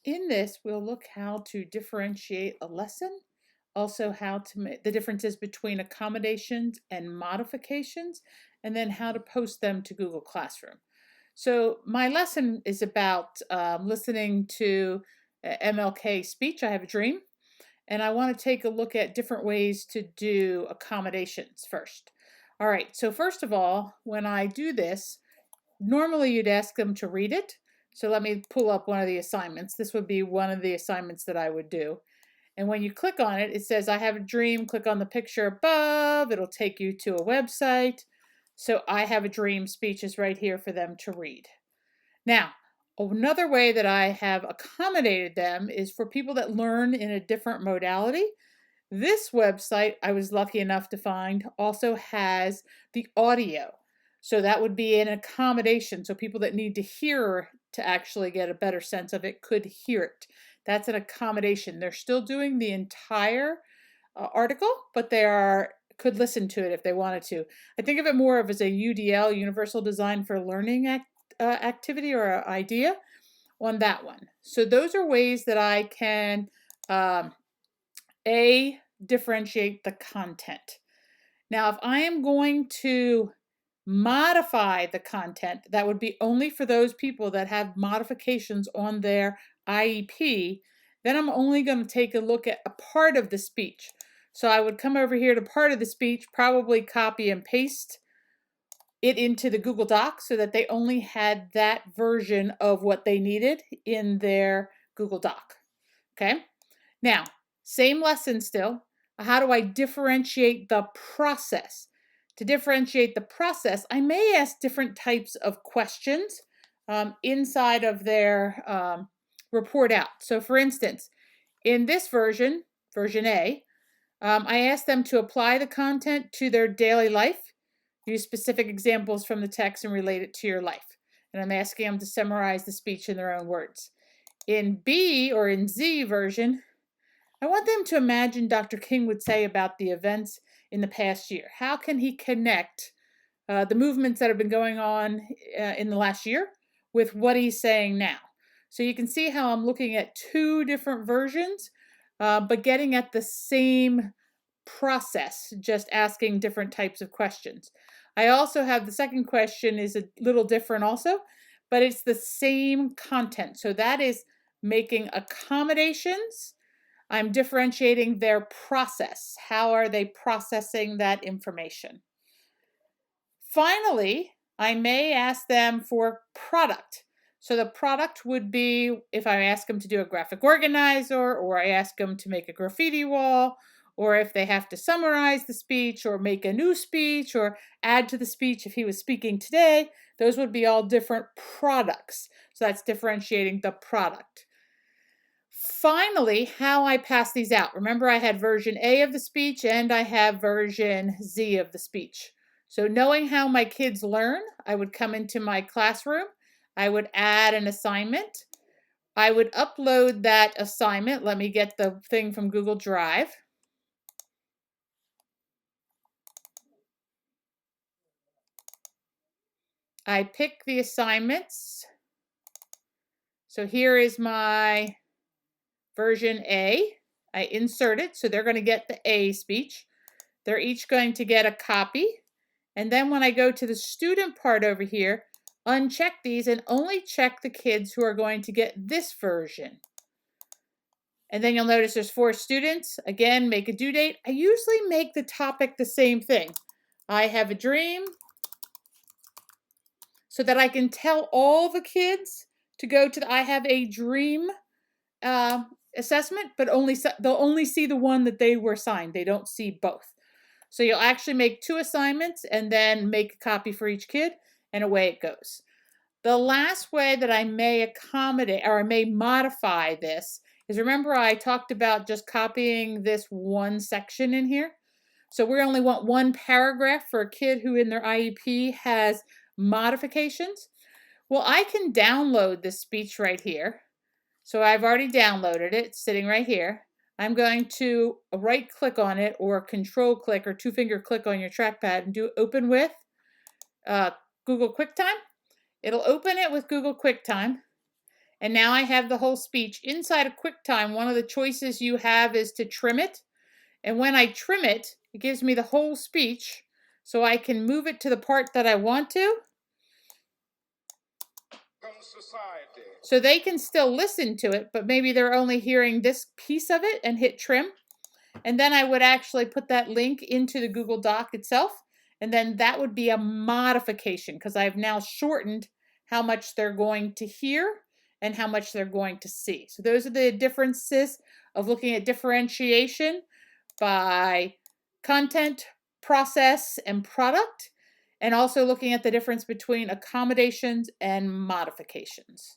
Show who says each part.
Speaker 1: In this, we'll look how to differentiate a lesson, also how to make the differences between accommodations and modifications, and then how to post them to Google Classroom. So my lesson is about listening to MLK speech, I Have a Dream, and I want to take a look at different ways to do accommodations first. All right, so first of all, when I do this, normally you'd ask them to read it. So let me pull up one of the assignments. This would be one of the assignments that I would do. And when you click on it, it says, I have a dream. Click on the picture above. It'll take you to a website. So I Have a Dream speech is right here for them to read. Now, another way that I have accommodated them is for people that learn in a different modality. This website I was lucky enough to find also has the audio. So that would be an accommodation. So people that need to hear to actually get a better sense of it could hear it. That's an accommodation. They're still doing the entire article, but could listen to it if they wanted to. I think of it more of as a UDL, Universal Design for Learning activity or idea on that one. So those are ways that I can differentiate the content. Now, if I am going to modify the content, that would be only for those people that have modifications on their IEP. Then I'm only going to take a look at a part of the speech. So I would come over here to part of the speech, probably copy and paste it into the Google Doc so that they only had that version of what they needed in their Google Doc. Okay? Now, same lesson still. How do I differentiate the process? To differentiate the process, I may ask different types of questions inside of their report out. So for instance, in this version, version A, I asked them to apply the content to their daily life, use specific examples from the text and relate it to your life. And I'm asking them to summarize the speech in their own words. In B or in Z version, I want them to imagine Dr. King would say about the events in the past year. How can he connect the movements that have been going on in the last year with what he's saying now? So you can see how I'm looking at two different versions, but getting at the same process, just asking different types of questions. I also have the second question is a little different also, but it's the same content. So that is making accommodations. I'm differentiating their process. How are they processing that information? Finally, I may ask them for product. So the product would be if I ask them to do a graphic organizer, or I ask them to make a graffiti wall, or if they have to summarize the speech or make a new speech or add to the speech if he was speaking today. Those would be all different products. So that's differentiating the product. Finally, how I pass these out. Remember, I had version A of the speech and I have version Z of the speech. So knowing how my kids learn, I would come into my classroom. I would add an assignment. I would upload that assignment. Let me get the thing from Google Drive. I pick the assignments. So here is my version A. I insert it, so they're going to get the A speech. They're each going to get a copy. And then when I go to the student part over here, uncheck these and only check the kids who are going to get this version. And then you'll notice there's 4 students. Again, make a due date. I usually make the topic the same thing. I have a dream, so that I can tell all the kids to go to the I have a dream assessment, but they'll only see the one that they were assigned. They don't see both. So you'll actually make 2 assignments and then make a copy for each kid, and away it goes. The last way that I may accommodate or I may modify this is, remember I talked about just copying this one section in here? So we only want one paragraph for a kid who in their IEP has modifications. Well, I can download this speech right here. So I've already downloaded it. It's sitting right here. I'm going to right click on it or control click or 2-finger click on your trackpad and do open with Google QuickTime. It'll open it with Google QuickTime. And now I have the whole speech. Inside of QuickTime, one of the choices you have is to trim it. And when I trim it, it gives me the whole speech, so I can move it to the part that I want to. So they can still listen to it, but maybe they're only hearing this piece of it, and hit trim. And then I would actually put that link into the Google Doc itself. And then that would be a modification, because I've now shortened how much they're going to hear and how much they're going to see. So those are the differences of looking at differentiation by content, process, and product, and also looking at the difference between accommodations and modifications.